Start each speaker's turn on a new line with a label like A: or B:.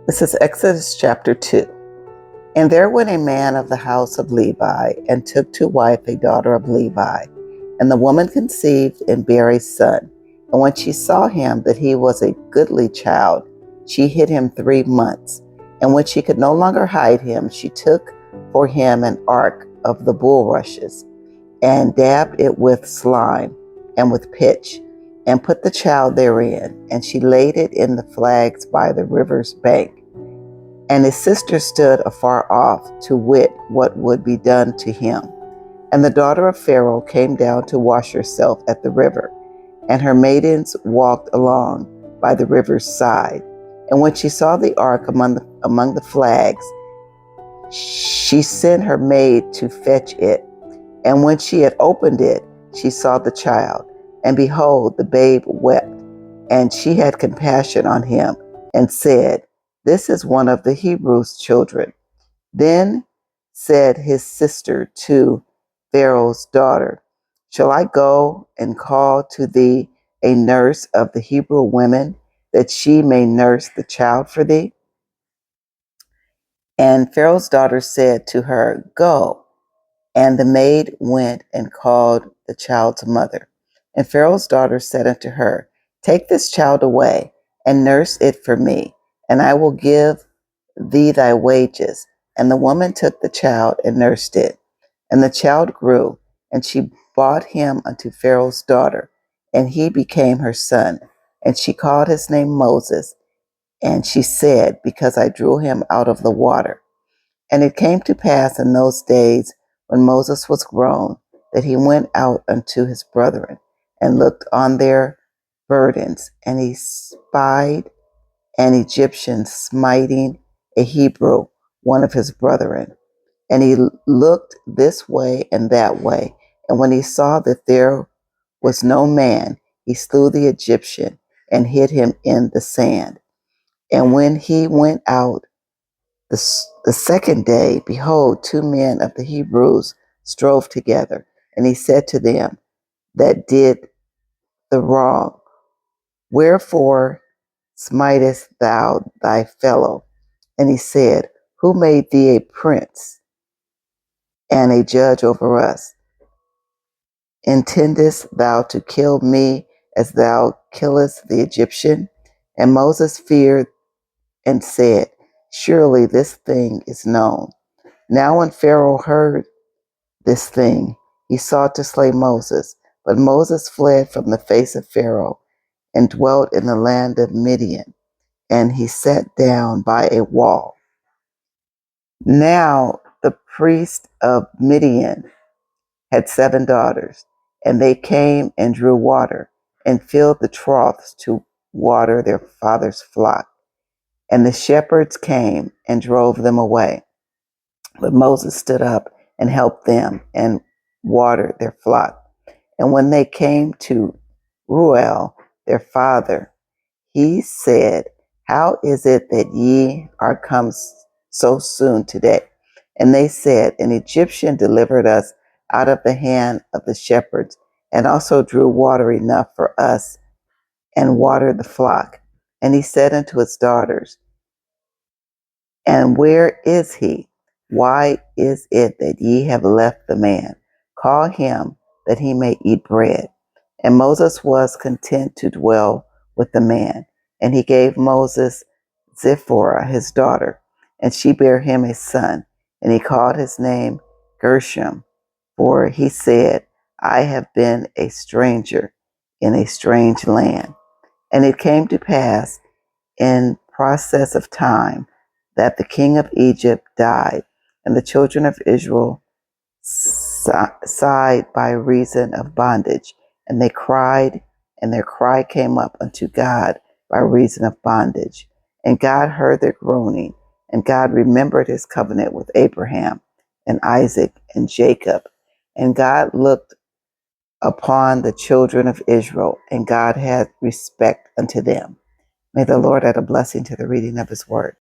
A: This is Exodus chapter 2. And there went a man of the house of Levi, and took to wife a daughter of Levi. And the woman conceived and bare a son. And when she saw him that he was a goodly child, she hid him 3 months. And when she could no longer hide him, she took for him an ark of the bulrushes, and dabbed it with slime and with pitch, and put the child therein. And she laid it in the flags by the river's bank. And his sister stood afar off to wit what would be done to him. And the daughter of Pharaoh came down to wash herself at the river, and her maidens walked along by the river's side. And when she saw the ark among the flags, she sent her maid to fetch it. And when she had opened it, she saw the child, and behold, the babe wept. And she had compassion on him, and said, "This is one of the Hebrews' children." Then said his sister to Pharaoh's daughter, "Shall I go and call to thee a nurse of the Hebrew women, that she may nurse the child for thee?" And Pharaoh's daughter said to her, "Go." And the maid went and called the child's mother. And Pharaoh's daughter said unto her, "Take this child away, and nurse it for me, and I will give thee thy wages." And the woman took the child and nursed it. And the child grew, and she brought him unto Pharaoh's daughter, and he became her son. And she called his name Moses. And she said, "Because I drew him out of the water." And it came to pass in those days, when Moses was grown, that he went out unto his brethren, and looked on their burdens, and he spied an Egyptian smiting a Hebrew, one of his brethren. And he looked this way and that way, and when he saw that there was no man, he slew the Egyptian, and hid him in the sand. And when he went out the second day, behold, 2 men of the Hebrews strove together. And he said to them that did the wrong, "Wherefore smitest thou thy fellow?" And he said, "Who made thee a prince and a judge over us? Intendest thou to kill me as thou killest the Egyptian?" And Moses feared and said, "Surely this thing is known." Now when Pharaoh heard this thing, he sought to slay Moses. But Moses fled from the face of Pharaoh, and dwelt in the land of Midian, and he sat down by a wall. Now the priest of Midian had 7 daughters, and they came and drew water, and filled the troughs to water their father's flock. And the shepherds came and drove them away. But Moses stood up and helped them, and watered their flock. And when they came to Reuel, their father, he said, "How is it that ye are come so soon today?" And they said, "An Egyptian delivered us out of the hand of the shepherds, and also drew water enough for us, and watered the flock." And he said unto his daughters, "And where is he? Why is it that ye have left the man? Call him, that he may eat bread." And Moses was content to dwell with the man. And he gave Moses Zipporah his daughter, and she bare him a son. And he called his name Gershom, for he said, "I have been a stranger in a strange land." And it came to pass in process of time that the king of Egypt died, and the children of Israel sighed by reason of bondage, and they cried, and their cry came up unto God by reason of bondage. And God heard their groaning, and God remembered his covenant with Abraham and Isaac and Jacob. And God looked upon the children of Israel, and God had respect unto them. May the Lord add a blessing to the reading of his word.